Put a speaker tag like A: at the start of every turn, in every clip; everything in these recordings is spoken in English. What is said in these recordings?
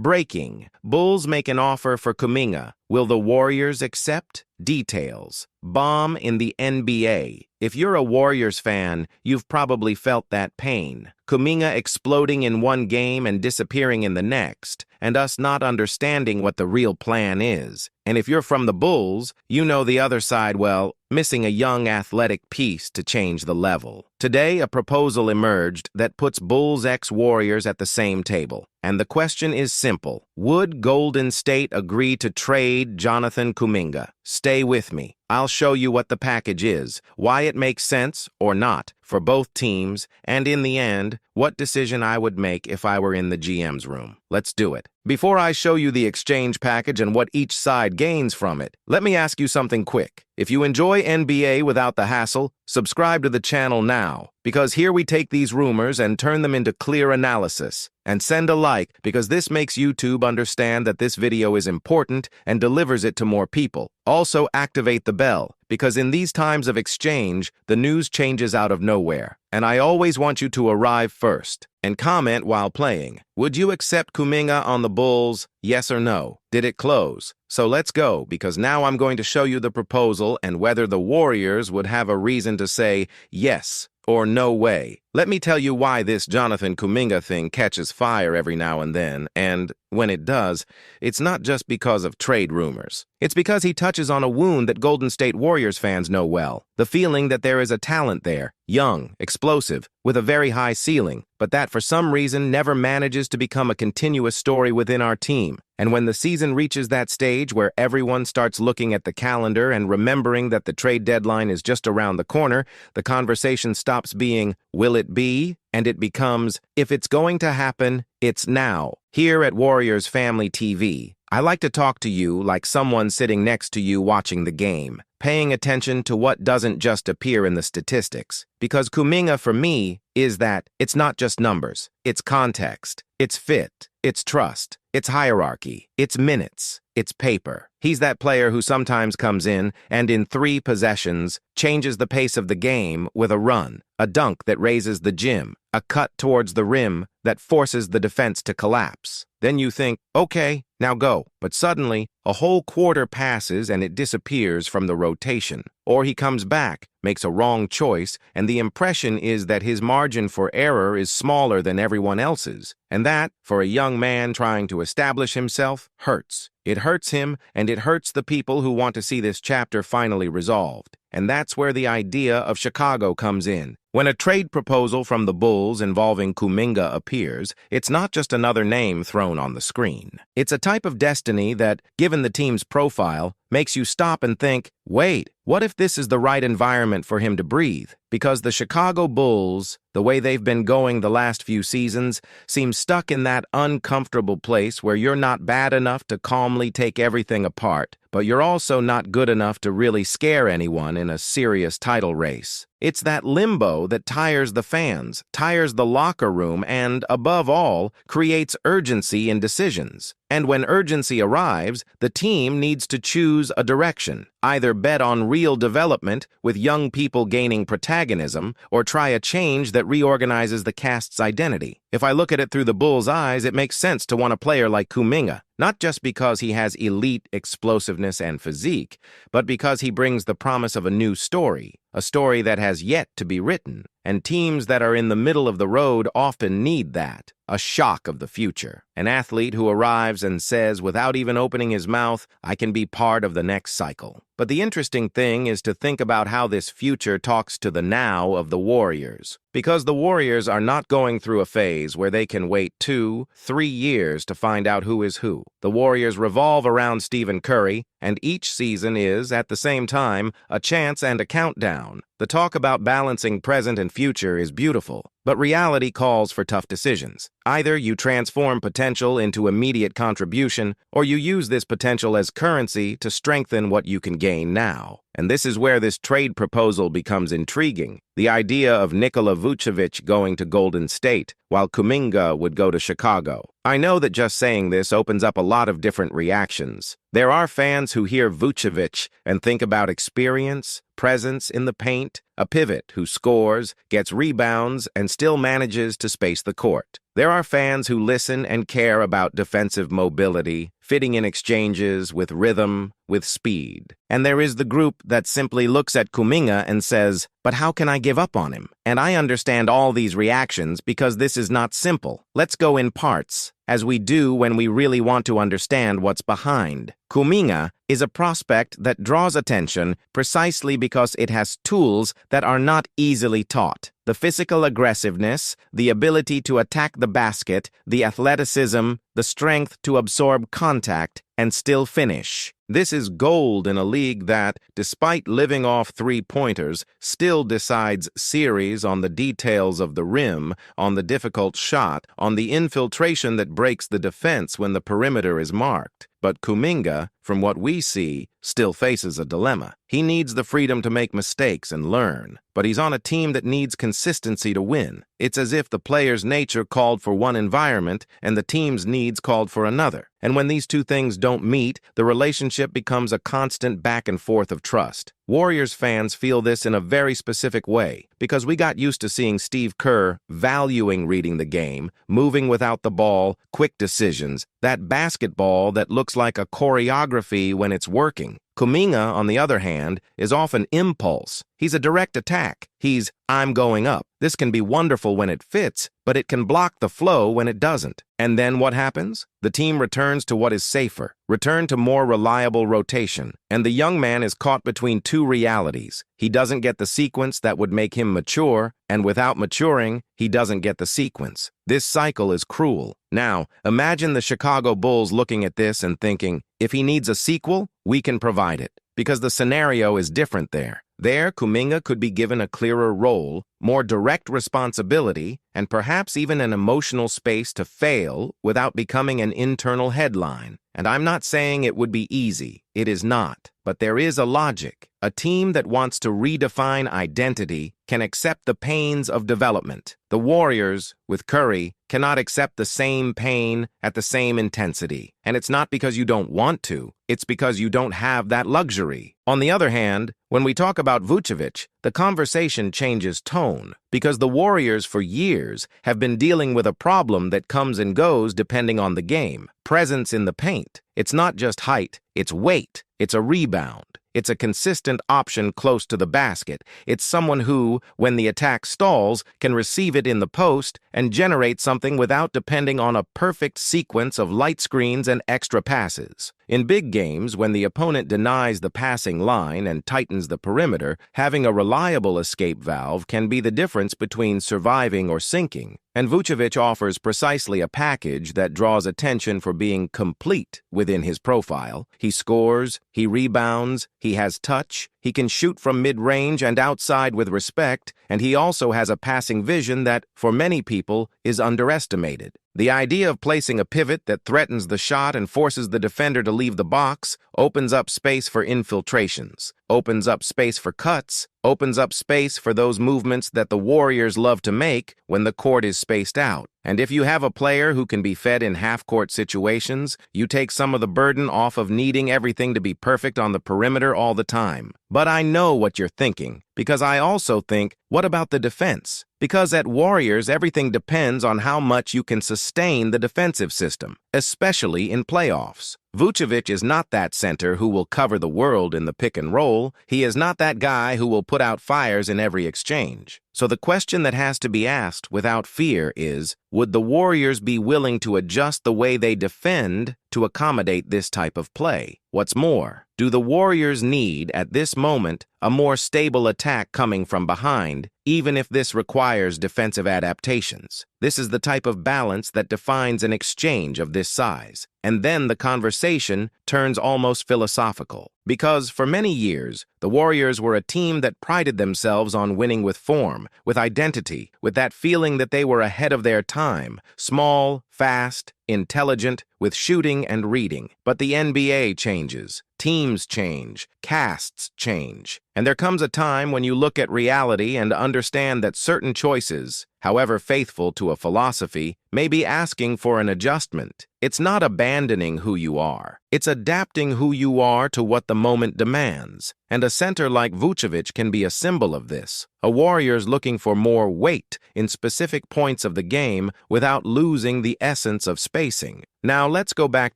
A: Breaking. Bulls make an offer for Kuminga. Will the Warriors accept? Details. Bomb in the NBA. If you're a Warriors fan, you've probably felt that pain. Kuminga exploding in one game and disappearing in the next, and us not understanding what the real plan is. And if you're from the Bulls, you know the other side, well, missing a young athletic piece to change the level. Today, a proposal emerged that puts Bulls ex-Warriors at the same table. And the question is simple. Would Golden State agree to trade Jonathan Kuminga? Stay with me. I'll show you what the package is, why it makes sense or not for both teams, and in the end, what decision I would make if I were in the GM's room. Let's do it. Before I show you the exchange package and what each side gains from it, let me ask you something quick. If you enjoy NBA without the hassle, subscribe to the channel now, because here we take these rumors and turn them into clear analysis. And send a like, because this makes YouTube understand that this video is important and delivers it to more people. Also activate the bell, because in these times of exchange, the news changes out of nowhere. And I always want you to arrive first. And comment while playing. Would you accept Kuminga on the Bulls? Yes or no? Did it close? So let's go, because now I'm going to show you the proposal and whether the Warriors would have a reason to say yes or no way. Let me tell you why this Jonathan Kuminga thing catches fire every now and then, and when it does, it's not just because of trade rumors. It's because he touches on a wound that Golden State Warriors fans know well, the feeling that there is a talent there, young, explosive, with a very high ceiling, but that for some reason never manages to become a continuous story within our team. And when the season reaches that stage where everyone starts looking at the calendar and remembering that the trade deadline is just around the corner, the conversation stops being, will it be? And it becomes, if it's going to happen, it's now. Here at Warriors Family TV, I like to talk to you like someone sitting next to you watching the game, paying attention to what doesn't just appear in the statistics. Because Kuminga, for me, is that it's not just numbers, it's context, it's fit, it's trust, it's hierarchy, it's minutes, it's paper. He's that player who sometimes comes in and in 3 possessions changes the pace of the game with a run, a dunk that raises the gym, a cut towards the rim that forces the defense to collapse. Then you think, okay, now go. But suddenly, a whole quarter passes and it disappears from the rotation. Or he comes back, makes a wrong choice, and the impression is that his margin for error is smaller than everyone else's. And that, for a young man trying to establish himself, hurts. It hurts him, and it hurts the people who want to see this chapter finally resolved. And that's where the idea of Chicago comes in. When a trade proposal from the Bulls involving Kuminga appears, it's not just another name thrown on the screen. It's a type of destiny that, given the team's profile, makes you stop and think, wait, what if this is the right environment for him to breathe? Because the Chicago Bulls, the way they've been going the last few seasons, seem stuck in that uncomfortable place where you're not bad enough to calmly take everything apart, but you're also not good enough to really scare anyone in a serious title race. It's that limbo that tires the fans, tires the locker room, and, above all, creates urgency in decisions. And when urgency arrives, the team needs to choose a direction. Either bet on real development, with young people gaining protagonism, or try a change that reorganizes the cast's identity. If I look at it through the Bulls' eyes, it makes sense to want a player like Kuminga, not just because he has elite explosiveness and physique, but because he brings the promise of a new story, a story that has yet to be written. And teams that are in the middle of the road often need that, a shock of the future. An athlete who arrives and says, without even opening his mouth, I can be part of the next cycle. But the interesting thing is to think about how this future talks to the now of the Warriors. Because the Warriors are not going through a phase where they can wait 2, 3 years to find out who is who. The Warriors revolve around Steve Curry, and each season is, at the same time, a chance and a countdown. The talk about balancing present and future is beautiful, but reality calls for tough decisions. Either you transform potential into immediate contribution, or you use this potential as currency to strengthen what you can gain now. And this is where this trade proposal becomes intriguing. The idea of Nikola Vucevic going to Golden State, while Kuminga would go to Chicago. I know that just saying this opens up a lot of different reactions. There are fans who hear Vucevic and think about experience, presence in the paint, point, a pivot who scores, gets rebounds, and still manages to space the court. There are fans who listen and care about defensive mobility, fitting in exchanges with rhythm, with speed. And there is the group that simply looks at Kuminga and says, "But how can I give up on him?" And I understand all these reactions because this is not simple. Let's go in parts, as we do when we really want to understand what's behind. Kuminga is a prospect that draws attention precisely because it has tools that are not easily taught. The physical aggressiveness, the ability to attack the basket, the athleticism, the strength to absorb contact and still finish. This is gold in a league that, despite living off three-pointers, still decides series on the details of the rim, on the difficult shot, on the infiltration that breaks the defense when the perimeter is marked. But Kuminga, from what we see, still faces a dilemma. He needs the freedom to make mistakes and learn, but he's on a team that needs consistency to win. It's as if the player's nature called for one environment and the team's needs called for another. And when these two things don't meet, the relationship becomes a constant back and forth of trust. Warriors fans feel this in a very specific way because we got used to seeing Steve Kerr valuing reading the game, moving without the ball, quick decisions, that basketball that looks like a choreography when it's working. Kuminga, on the other hand, is often impulse. He's a direct attack. He's, "I'm going up." This can be wonderful when it fits, but it can block the flow when it doesn't. And then what happens? The team returns to what is safer, return to more reliable rotation, and the young man is caught between two realities. He doesn't get the sequence that would make him mature, and without maturing, he doesn't get the sequence. This cycle is cruel. Now, imagine the Chicago Bulls looking at this and thinking, if he needs a sequel, we can provide it, because the scenario is different there. There, Kuminga could be given a clearer role, more direct responsibility, and perhaps even an emotional space to fail without becoming an internal headline. And I'm not saying it would be easy. It is not. But there is a logic. A team that wants to redefine identity can accept the pains of development. The Warriors, with Curry, cannot accept the same pain at the same intensity. And it's not because you don't want to. It's because you don't have that luxury. On the other hand, when we talk about Vucevic, the conversation changes tone because the Warriors for years have been dealing with a problem that comes and goes depending on the game. Presence in the paint. It's not just height, it's weight. It's a rebound. It's a consistent option close to the basket. It's someone who, when the attack stalls, can receive it in the post and generate something without depending on a perfect sequence of light screens and extra passes. In big games, when the opponent denies the passing line and tightens the perimeter, having a reliable escape valve can be the difference between surviving or sinking. And Vucevic offers precisely a package that draws attention for being complete within his profile. He scores, he rebounds, he has touch, he can shoot from mid-range and outside with respect, and he also has a passing vision that, for many people, is underestimated. The idea of placing a pivot that threatens the shot and forces the defender to leave the box opens up space for infiltrations, opens up space for cuts, opens up space for those movements that the Warriors love to make when the court is spaced out. And if you have a player who can be fed in half-court situations, you take some of the burden off of needing everything to be perfect on the perimeter all the time. But I know what you're thinking, because I also think, what about the defense? Because at Warriors, everything depends on how much you can sustain the defensive system, especially in playoffs. Vucevic is not that center who will cover the world in the pick and roll. He is not that guy who will put out fires in every exchange. So the question that has to be asked without fear is, would the Warriors be willing to adjust the way they defend to accommodate this type of play? What's more, do the Warriors need, at this moment, a more stable attack coming from behind, even if this requires defensive adaptations? This is the type of balance that defines an exchange of this size. And then the conversation turns almost philosophical. Because for many years, the Warriors were a team that prided themselves on winning with form, with identity, with that feeling that they were ahead of their time, small, fast, intelligent, with shooting and reading. But the NBA changes, teams change, casts change. And there comes a time when you look at reality and understand that certain choices, however faithful to a philosophy, maybe asking for an adjustment. It's not abandoning who you are. It's adapting who you are to what the moment demands. And a center like Vucevic can be a symbol of this. A Warriors looking for more weight in specific points of the game without losing the essence of spacing. Now let's go back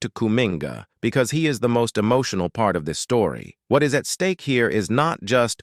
A: to Kuminga, because he is the most emotional part of this story. What is at stake here is not just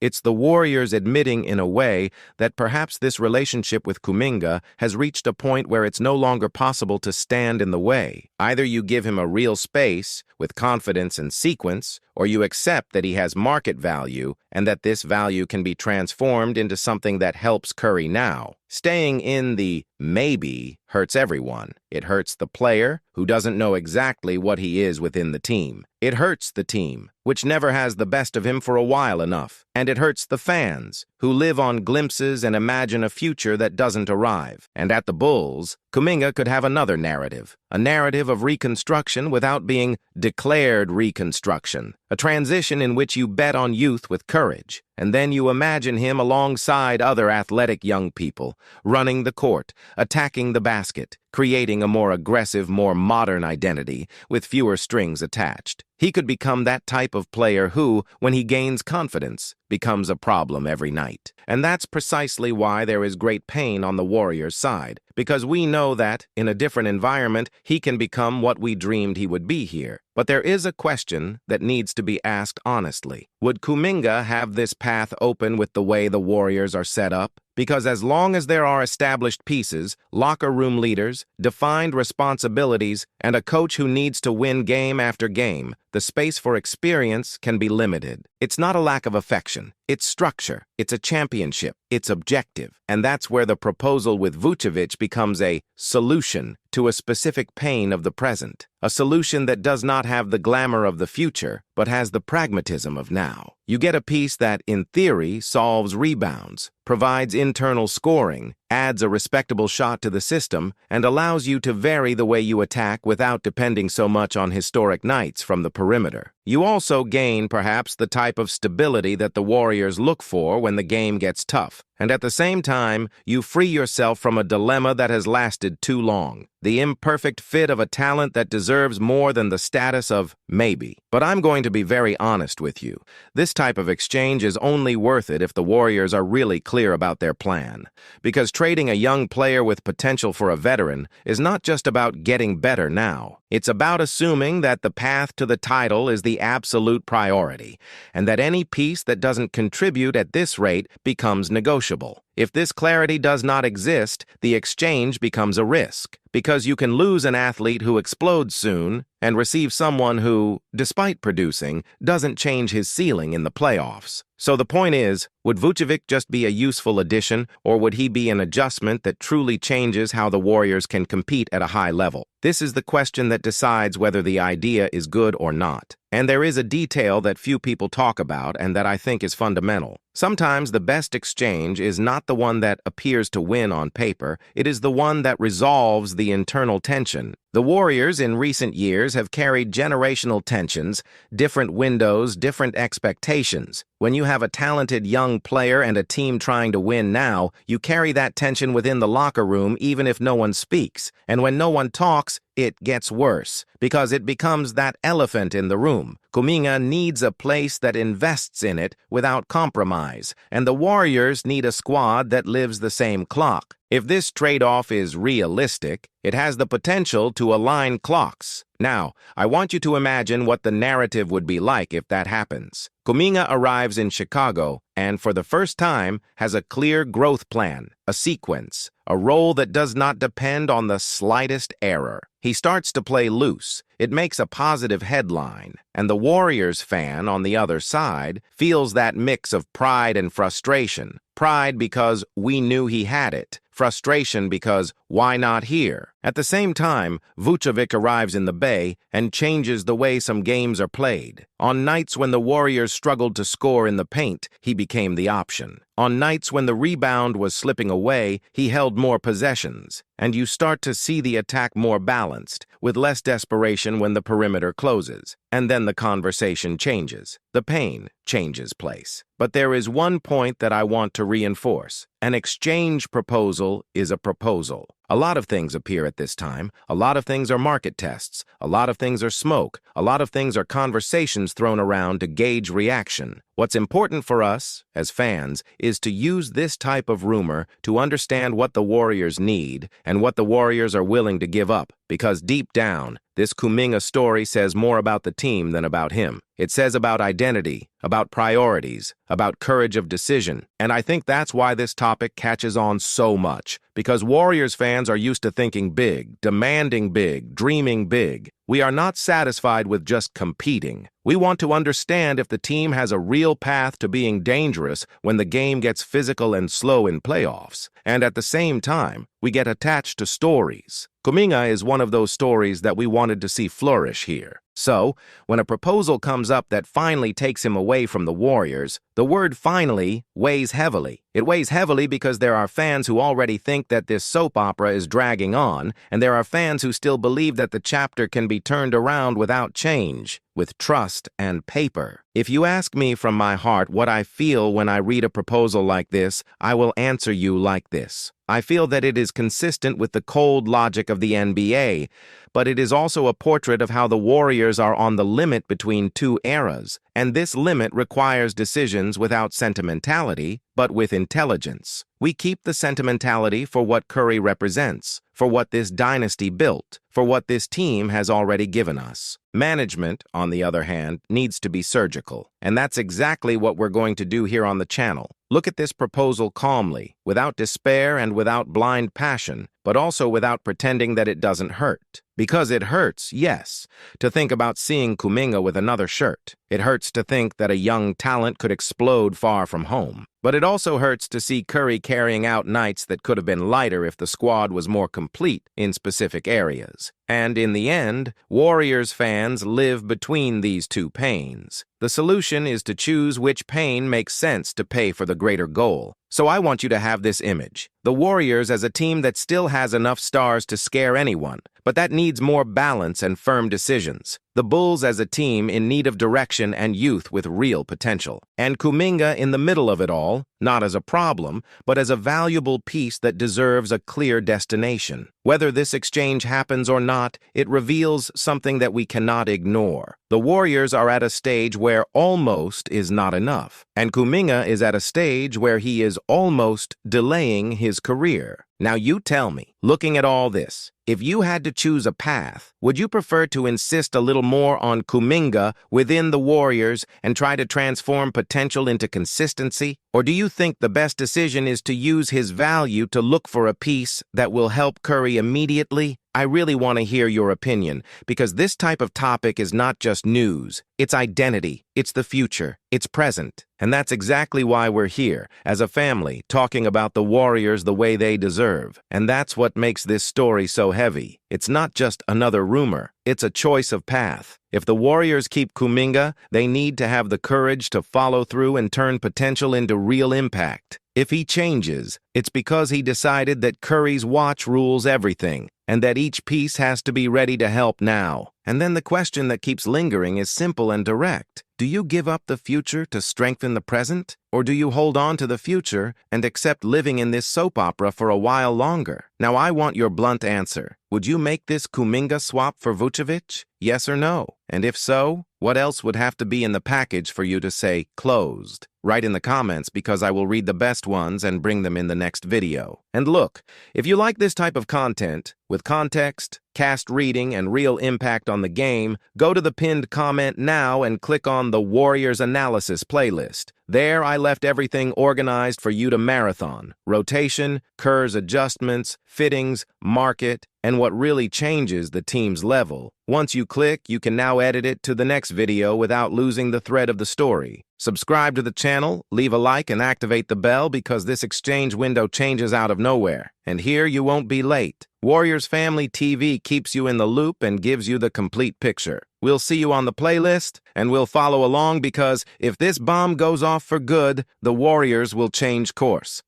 A: it's the Warriors admitting in a way that perhaps this relationship with Kuminga has reached a point where it's no longer possible to stand in the way. Either you give him a real space with confidence and sequence, or you accept that he has market value and that this value can be transformed into something that helps Curry now. Staying in the maybe hurts everyone. It hurts the player, who doesn't know exactly what he is within the team. It hurts the team, which never has the best of him for a while enough. And it hurts the fans, who live on glimpses and imagine a future that doesn't arrive. And at the Bulls, Kuminga could have another narrative, a narrative of reconstruction without being declared reconstruction, a transition in which you bet on youth with courage, and then you imagine him alongside other athletic young people, running the court, attacking the basket, creating a more aggressive, more modern identity with fewer strings attached. He could become that type of player who, when he gains confidence, becomes a problem every night. And that's precisely why there is great pain on the Warriors' side, because we know that, in a different environment, he can become what we dreamed he would be here. But there is a question that needs to be asked honestly. Would Kuminga have this path open with the way the Warriors are set up? Because as long as there are established pieces, locker room leaders, defined responsibilities, and a coach who needs to win game after game, the space for experience can be limited. It's not a lack of affection. It's structure. It's a championship. It's objective. And that's where the proposal with Vucevic becomes a solution to a specific pain of the present. A solution that does not have the glamour of the future, but has the pragmatism of now. You get a piece that, in theory, solves rebounds, provides internal scoring, adds a respectable shot to the system, and allows you to vary the way you attack without depending so much on historic nights from the perimeter. You also gain, perhaps, the type of stability that the Warriors look for when the game gets tough. And at the same time, you free yourself from a dilemma that has lasted too long. The imperfect fit of a talent that deserves more than the status of maybe. But I'm going to be very honest with you. This type of exchange is only worth it if the Warriors are really clear about their plan. Because trading a young player with potential for a veteran is not just about getting better now. It's about assuming that the path to the title is the absolute priority, and that any piece that doesn't contribute at this rate becomes negotiable. If this clarity does not exist, the exchange becomes a risk, because you can lose an athlete who explodes soon and receive someone who, despite producing, doesn't change his ceiling in the playoffs. So the point is, would Vucevic just be a useful addition, or would he be an adjustment that truly changes how the Warriors can compete at a high level? This is the question that decides whether the idea is good or not. And there is a detail that few people talk about and that I think is fundamental. Sometimes the best exchange is not the one that appears to win on paper, it is the one that resolves the internal tension. The Warriors in recent years have carried generational tensions, different windows, different expectations. When you have a talented young player and a team trying to win now, you carry that tension within the locker room even if no one speaks. And when no one talks, it gets worse, because it becomes that elephant in the room. Kuminga needs a place that invests in it without compromise, and the Warriors need a squad that lives the same clock. If this trade-off is realistic, it has the potential to align clocks. Now, I want you to imagine what the narrative would be like if that happens. Kuminga arrives in Chicago and, for the first time, has a clear growth plan, a sequence, a role that does not depend on the slightest error. He starts to play loose. It makes a positive headline, and the Warriors fan on the other side feels that mix of pride and frustration. Pride because we knew he had it. Frustration because why not here? At the same time, Vucevic arrives in the Bay and changes the way some games are played. On nights when the Warriors struggled to score in the paint, he became the option. On nights when the rebound was slipping away, he held more possessions. And you start to see the attack more balanced, with less desperation when the perimeter closes. And then the conversation changes. The pain changes place. But there is one point that I want to reinforce. An exchange proposal is a proposal. A lot of things appear at this time. A lot of things are market tests. A lot of things are smoke. A lot of things are conversations thrown around to gauge reaction. What's important for us, as fans, is to use this type of rumor to understand what the Warriors need and what the Warriors are willing to give up, because deep down, this Kuminga story says more about the team than about him. It says about identity, about priorities, about courage of decision. And I think that's why this topic catches on so much, because Warriors fans are used to thinking big, demanding big, dreaming big. We are not satisfied with just competing. We want to understand if the team has a real path to being dangerous when the game gets physical and slow in playoffs. And at the same time, we get attached to stories. Kuminga is one of those stories that we wanted to see flourish here. So, when a proposal comes up that finally takes him away from the Warriors, the word finally weighs heavily. It weighs heavily because there are fans who already think that this soap opera is dragging on, and there are fans who still believe that the chapter can be turned around without change, with trust and paper. If you ask me from my heart what I feel when I read a proposal like this, I will answer you like this. I feel that it is consistent with the cold logic of the NBA, but it is also a portrait of how the Warriors are on the limit between two eras, and this limit requires decisions without sentimentality, but with intelligence. We keep the sentimentality for what Curry represents, for what this dynasty built, for what this team has already given us. Management, on the other hand, needs to be surgical, and that's exactly what we're going to do here on the channel. Look at this proposal calmly, without despair and without blind passion, but also without pretending that it doesn't hurt. Because it hurts, yes, to think about seeing Kuminga with another shirt. It hurts to think that a young talent could explode far from home. But it also hurts to see Curry carrying out nights that could have been lighter if the squad was more complete in specific areas. And in the end, Warriors fans live between these two pains. The solution is to choose which pain makes sense to pay for the greater goal. So I want you to have this image. The Warriors as a team that still has enough stars to scare anyone, but that needs more balance and firm decisions. The Bulls as a team in need of direction and youth with real potential. And Kuminga in the middle of it all, not as a problem, but as a valuable piece that deserves a clear destination. Whether this exchange happens or not, it reveals something that we cannot ignore. The Warriors are at a stage where almost is not enough, and Kuminga is at a stage where he is almost delaying his career. Now you tell me, looking at all this, if you had to choose a path, would you prefer to insist a little more on Kuminga within the Warriors and try to transform potential into consistency? Or do you think the best decision is to use his value to look for a piece that will help Curry immediately? I really want to hear your opinion, because this type of topic is not just news. It's identity, it's the future, it's present. And that's exactly why we're here, as a family, talking about the Warriors the way they deserve. And that's what makes this story so heavy. It's not just another rumor, it's a choice of path. If the Warriors keep Kuminga, they need to have the courage to follow through and turn potential into real impact. If he changes, it's because he decided that Curry's watch rules everything, and that each piece has to be ready to help now. And then the question that keeps lingering is simple and direct. Do you give up the future to strengthen the present? Or do you hold on to the future and accept living in this soap opera for a while longer? Now I want your blunt answer. Would you make this Kuminga swap for Vucevic? Yes or no? And if so, what else would have to be in the package for you to say closed? Write in the comments, because I will read the best ones and bring them in the next video. And look, if you like this type of content, with context, cast reading, and real impact on the game, go to the pinned comment now and click on the Warriors Analysis playlist. There, I left everything organized for you to marathon. Rotation, Kerr's adjustments, fittings, market, and what really changes the team's level. Once you click, you can now edit it to the next video without losing the thread of the story. Subscribe to the channel, leave a like, and activate the bell, because this exchange window changes out of nowhere. And here you won't be late. Warriors Family TV keeps you in the loop and gives you the complete picture. We'll see you on the playlist, and we'll follow along, because if this bomb goes off for good, the Warriors will change course.